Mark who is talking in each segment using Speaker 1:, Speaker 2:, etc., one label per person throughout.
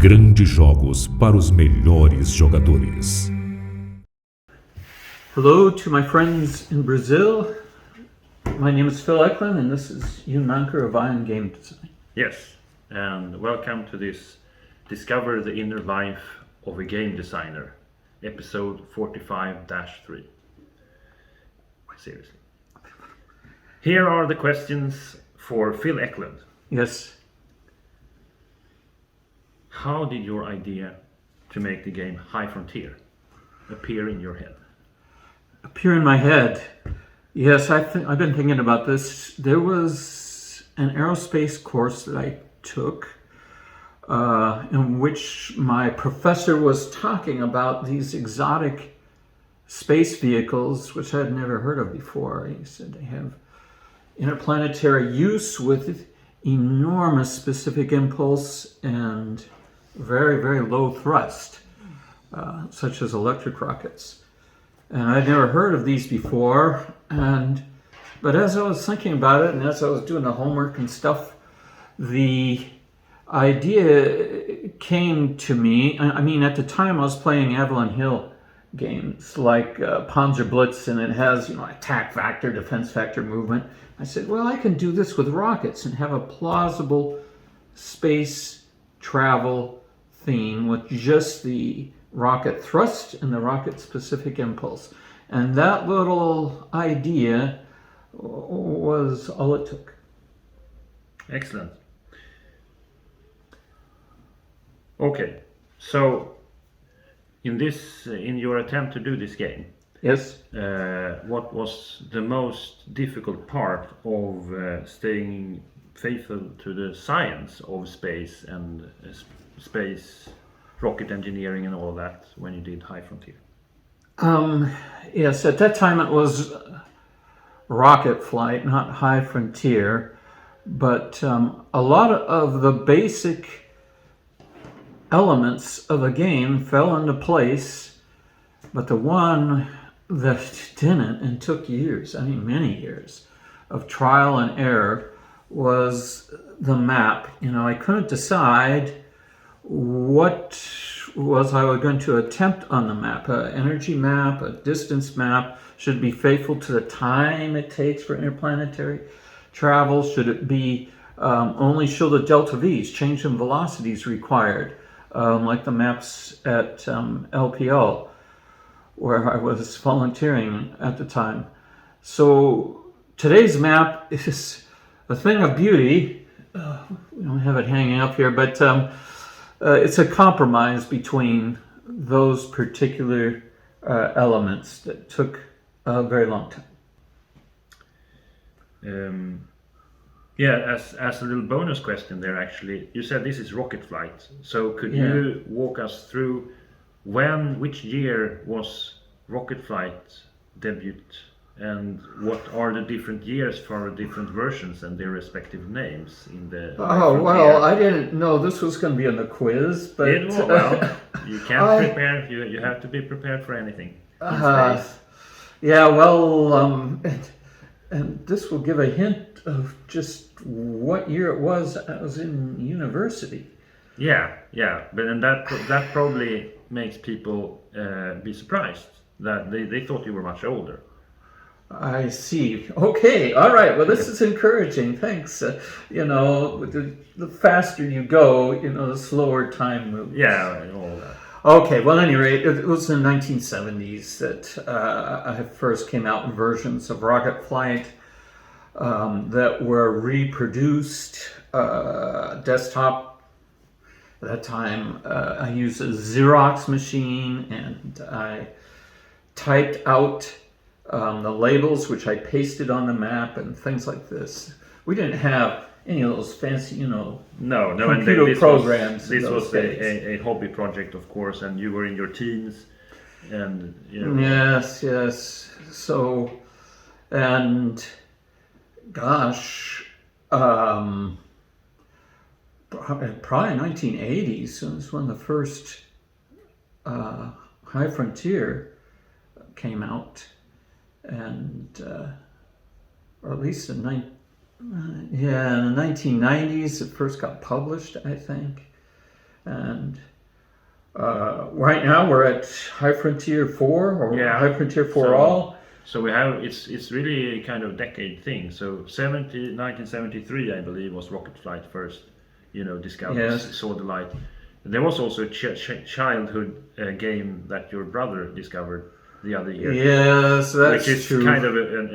Speaker 1: grandes jogos para os melhores jogadores.
Speaker 2: Hello to my friends in Brazil. My name is Phil Eklund and this is Yoon Manker of Ion Game Design.
Speaker 3: Yes, and welcome to this Discover the Inner Life of a Game Designer, episode 45-3. Seriously. Here are the questions for Phil Eklund.
Speaker 2: Yes.
Speaker 3: How did your idea to make the game High Frontier appear in your head?
Speaker 2: Appear in my head. Yes, I've been thinking about this. There was an aerospace course that I took in which my professor was talking about these exotic space vehicles, which I had never heard of before. He said they have interplanetary use with enormous specific impulse and very, very low thrust, such as electric rockets. And I'd never heard of these before. But as I was thinking about it and as I was doing the homework and stuff, the idea came to me. I mean, at the time I was playing Avalon Hill games like Panzer Blitz, and it has, attack factor, defense factor, movement. I said, well, I can do this with rockets and have a plausible space travel theme with just the rocket thrust and the rocket specific impulse. And that little idea was all it took.
Speaker 3: Excellent. Okay, so in your attempt to do this game,
Speaker 2: yes,
Speaker 3: what was the most difficult part of staying faithful to the science of space and space rocket engineering and all that when you did High Frontier?
Speaker 2: Yes, at that time it was rocket flight, not High Frontier, but a lot of the basic elements of a game fell into place, but the one that didn't and took years, many years of trial and error, was the map. I couldn't decide what was I going to attempt on the map. An energy map, a distance map, should be faithful to the time it takes for interplanetary travel. Should it be only show the delta V's, change in velocities required, like the maps at LPL, where I was volunteering at the time. So today's map is a thing of beauty. We don't have it hanging up here, but it's a compromise between those particular elements that took a very long time.
Speaker 3: As a little bonus question there, actually, you said this is rocket flight. So could you walk us through which year was rocket flight debut, and what are the different years for different versions and their respective names in the?
Speaker 2: Oh well, I didn't know this was going to be on the quiz, but
Speaker 3: you can't prepare. You have to be prepared for anything.
Speaker 2: Yeah, well, and this will give a hint of just what year it was. I was in university.
Speaker 3: Yeah, but that probably makes people be surprised that they thought you were much older.
Speaker 2: I see. Okay. All right. Well, this is encouraging. Thanks. The faster you go, the slower time moves.
Speaker 3: Yeah, and all that.
Speaker 2: Okay. Well, at any rate, it was in the 1970s that I first came out in versions of rocket flight that were reproduced desktop. At that time, I used a Xerox machine and I typed out the labels, which I pasted on the map and things like this. We didn't have any of those fancy, computer programs.
Speaker 3: This was a hobby project, of course, and you were in your teens, and
Speaker 2: Yes. So, and gosh, probably 1980s. So it was when the first High Frontier came out. And or at least in the 1990s it first got published, I think. And right now we're at High Frontier 4 or High Frontier 4 All.
Speaker 3: So we have, it's really a kind of decade thing. So 1973, I believe, was Rocket Flight first, discovered, saw the light. There was also a childhood game that your brother discovered the other year.
Speaker 2: Yes, that's
Speaker 3: which is
Speaker 2: true.
Speaker 3: Kind of an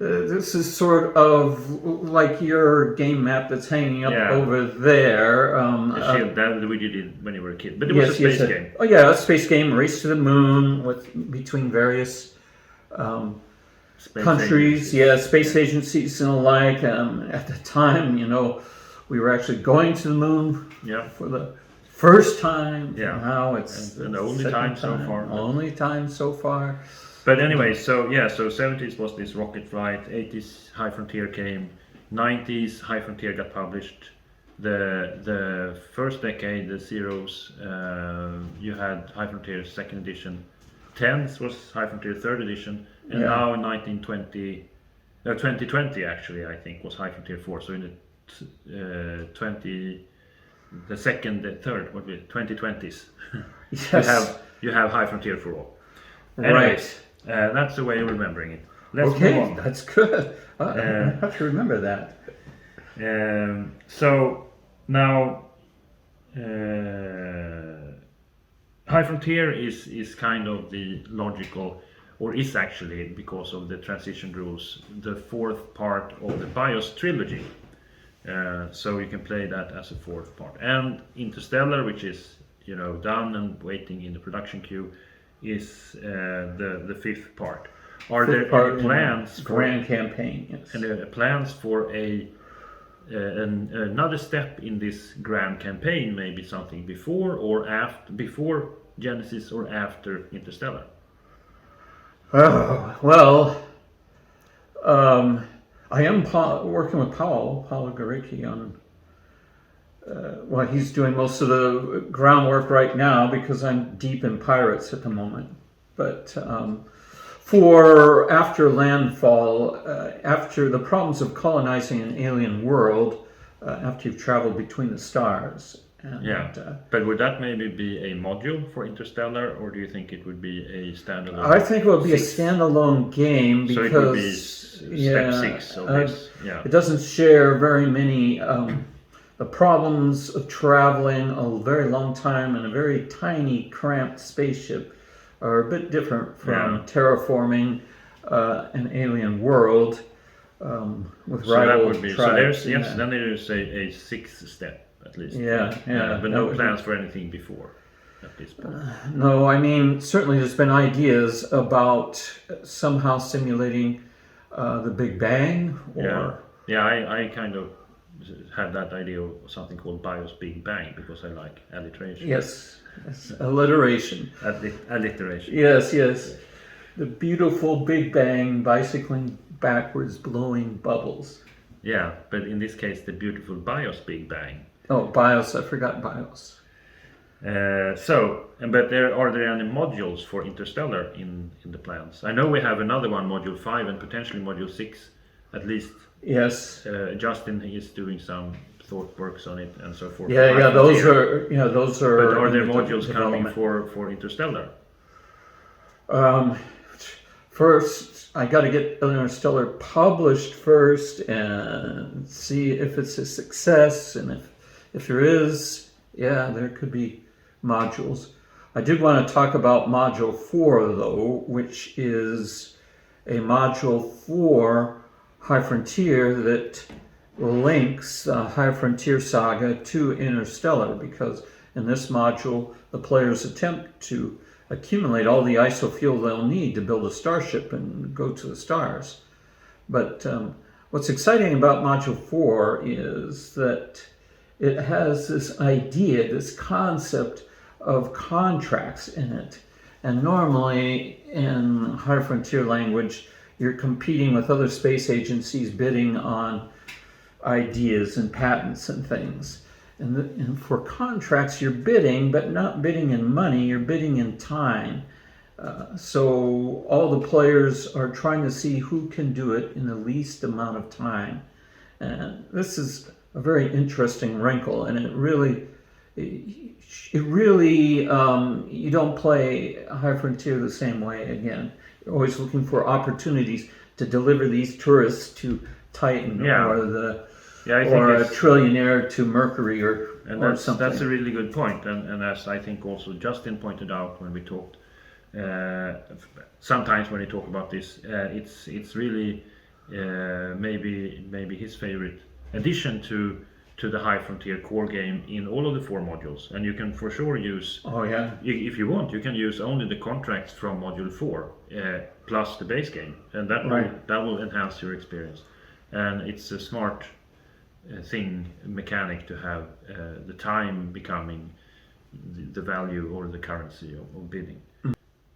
Speaker 2: This is sort of like your game map that's hanging up over there.
Speaker 3: That we did it when you were a kid, but it was a space game.
Speaker 2: Oh yeah, a space game, race to the moon between various countries, space agencies and the like. At the time, we were actually going to the moon for the first time.
Speaker 3: Yeah.
Speaker 2: Now it's
Speaker 3: the only time so far.
Speaker 2: Only time so far.
Speaker 3: But anyway, so 70s was this Rocket Flight, 80s High Frontier came, 90s High Frontier got published. The first decade, the zeros, you had High Frontier second edition. 10s was High Frontier third edition, and now in 2020 actually, I think, was High Frontier 4. So in the second, the third, 2020s, you have High Frontier for all. Anyways, that's the way of remembering it. Let's move on.
Speaker 2: That's good. I have to remember that.
Speaker 3: So now, High Frontier is kind of the logical, or is actually, because of the transition rules, the fourth part of the BIOS trilogy. So you can play that as a fourth part. And Interstellar, which is done and waiting in the production queue, is the fifth part. Are there any plans for
Speaker 2: grand campaign? Yes.
Speaker 3: And plans for another step in this grand campaign? Maybe something before or after, before Genesis or after Interstellar?
Speaker 2: Oh well, I am working with Paolo Garicchi on. He's doing most of the groundwork right now because I'm deep in pirates at the moment. But for after landfall, after the problems of colonizing an alien world, after you've traveled between the stars.
Speaker 3: But would that maybe be a module for Interstellar, or do you think it would be a standalone?
Speaker 2: I think it would be a standalone game because
Speaker 3: it would be step 6 of this.
Speaker 2: It doesn't share very many. The problems of traveling a very long time in a very tiny, cramped spaceship are a bit different from terraforming an alien world with rival tribes.
Speaker 3: Then there is a sixth step at least. But no plans for anything before at this point.
Speaker 2: No, I mean certainly there's been ideas about somehow simulating the Big Bang.
Speaker 3: I kind of had that idea of something called BIOS Big Bang because I like alliteration.
Speaker 2: Yes. Alliteration.
Speaker 3: Alliteration.
Speaker 2: Yes. The beautiful Big Bang bicycling backwards, blowing bubbles.
Speaker 3: Yeah, but in this case, the beautiful BIOS Big Bang.
Speaker 2: Oh, BIOS! I forgot BIOS.
Speaker 3: But are there any modules for Interstellar in the plans? I know we have another one, Module 5, and potentially Module 6, at least.
Speaker 2: Yes.
Speaker 3: Justin is doing some thought works on it and so forth.
Speaker 2: Those are.
Speaker 3: But are there modules coming for Interstellar?
Speaker 2: First, I got to get Interstellar published first and see if it's a success, and if there is, there could be modules. I did want to talk about Module 4 though, which is a module for High Frontier that links the High Frontier saga to Interstellar, because in this module the players attempt to accumulate all the isofuel they'll need to build a starship and go to the stars. But what's exciting about Module 4 is that it has this idea, this concept of contracts in it. And normally in High Frontier language, you're competing with other space agencies bidding on ideas and patents and things. And for contracts, you're bidding, but not bidding in money, you're bidding in time. So all the players are trying to see who can do it in the least amount of time. And this is a very interesting wrinkle, and it really, you don't play High Frontier the same way again. You're always looking for opportunities to deliver these tourists to Titan or a trillionaire to Mercury or something.
Speaker 3: That's a really good point, and as I think also Justin pointed out when we talked, sometimes when we talk about this, it's really maybe his favorite addition to the High Frontier core game in all of the 4 modules, and you can for sure use.
Speaker 2: Oh yeah.
Speaker 3: If you want, you can use only the contracts from module 4 plus the base game, and that will enhance your experience. And it's a smart mechanic to have the time becoming the value or the currency of bidding.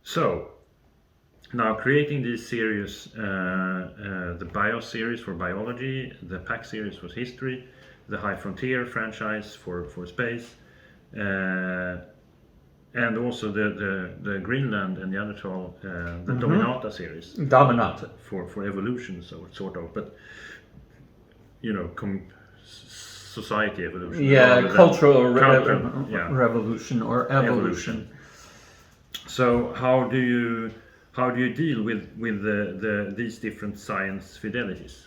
Speaker 3: So now creating these series, the Bio series for biology, the PAX series for history, the High Frontier franchise for space, and also the Greenland and Neanderthal, the Dominata series.
Speaker 2: Dominata.
Speaker 3: For evolution, sort of, but society evolution.
Speaker 2: Yeah, cultural revolution or evolution.
Speaker 3: So how do you deal with these different science fidelities?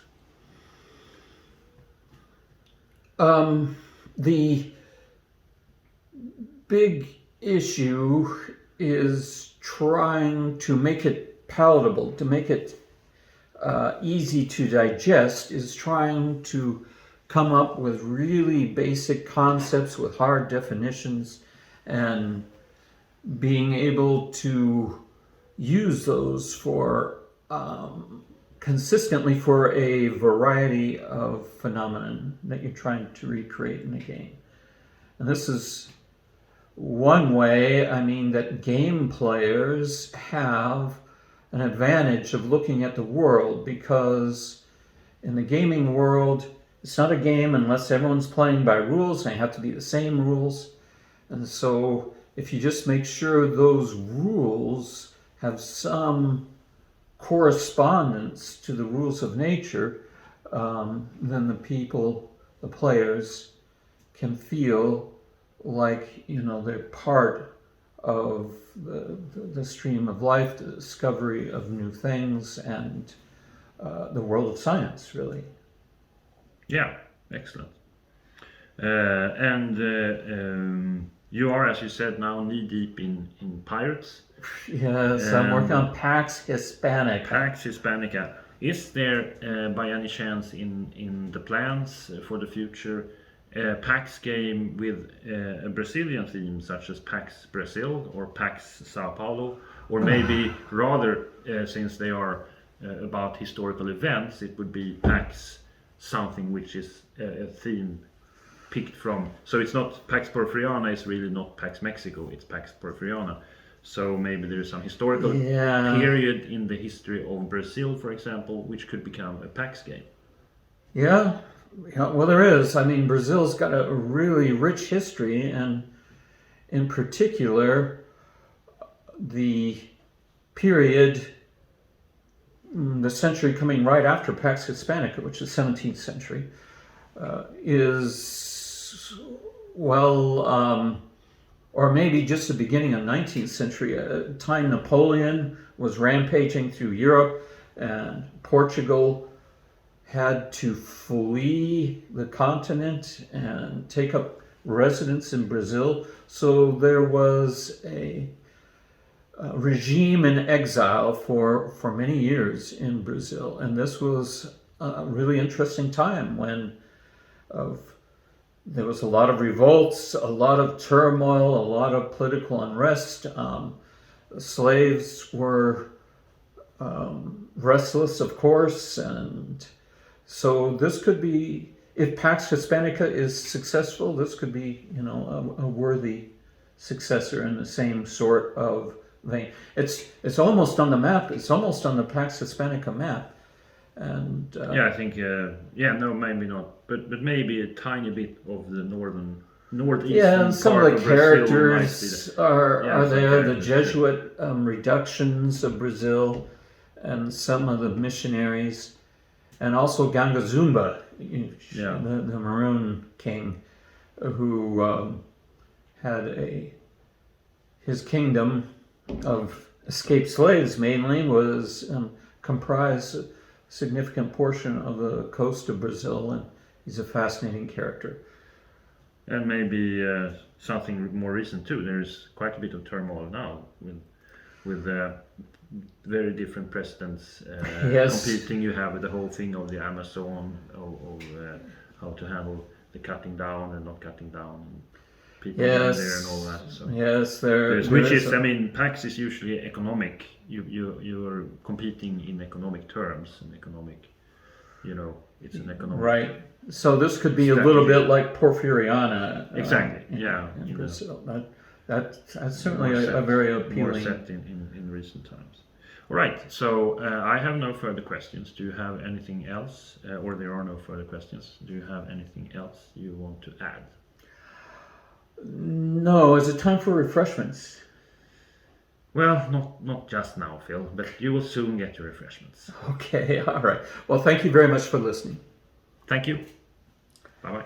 Speaker 2: The big issue is trying to make it palatable, to make it easy to digest, is trying to come up with really basic concepts with hard definitions and being able to use those for consistently for a variety of phenomenon that you're trying to recreate in the game. And this is one way, that game players have an advantage of looking at the world, because in the gaming world, it's not a game unless everyone's playing by rules. They have to be the same rules. And so if you just make sure those rules have some correspondence to the rules of nature, then the players can feel like, they're part of the stream of life, the discovery of new things, and the world of science, really.
Speaker 3: Yeah, excellent. And you are, as you said, now knee-deep in pirates.
Speaker 2: Yes, I'm working on Pax Hispanica.
Speaker 3: Pax Hispanica. Is there, by any chance, in the plans for the future, a PAX game with a Brazilian theme, such as PAX Brazil or PAX Sao Paulo, or maybe rather, since they are about historical events, it would be PAX something which is a theme picked from. So it's not PAX Porfiriana is really not PAX Mexico, it's PAX Porfiriana. So maybe there's some historical period in the history of Brazil, for example, which could become a PAX game.
Speaker 2: Yeah, well, there is. Brazil's got a really rich history, and in particular, the period, the century coming right after Pax Hispanica, which is 17th century, is, or maybe just the beginning of 19th century, a time Napoleon was rampaging through Europe, and Portugal had to flee the continent and take up residence in Brazil. So there was a regime in exile for many years in Brazil. And this was a really interesting time when there was a lot of revolts, a lot of turmoil, a lot of political unrest. Slaves were restless, of course, and so this could be, if Pax Hispanica is successful, this could be, a worthy successor in the same sort of vein. It's almost on the map. It's almost on the Pax Hispanica map. And
Speaker 3: I think no, maybe not, but maybe a tiny bit of the northern northeastern
Speaker 2: Yeah, and some
Speaker 3: part
Speaker 2: of the
Speaker 3: Brazil might be
Speaker 2: characters are
Speaker 3: some
Speaker 2: there. The
Speaker 3: characters,
Speaker 2: Jesuit reductions of Brazil, and some of the missionaries, and also Gangazumba, the Maroon King, who had his kingdom of escaped slaves mainly was comprised a significant portion of the coast of Brazil, and he's a fascinating character.
Speaker 3: And maybe something more recent too. There's quite a bit of turmoil now with very different presidents competing. You have the whole thing of the Amazon, of how to handle the cutting down and not cutting down, people there and all that. So which is, I mean, PAX is usually economic. You're competing in economic terms, and economic, it's an economic.
Speaker 2: Right. So this could be
Speaker 3: strategy.
Speaker 2: A little bit like Porfiriana.
Speaker 3: Exactly.
Speaker 2: In Brazil. That's certainly a very appealing.
Speaker 3: More set in recent times. All right. So I have no further questions. Do you have anything else, or there are no further questions? Do you have anything else you want to add?
Speaker 2: No. Is it time for refreshments?
Speaker 3: Well, not just now, Phil, but you will soon get your refreshments.
Speaker 2: Okay. All right. Well, thank you very much for listening.
Speaker 3: Thank you. Bye-bye.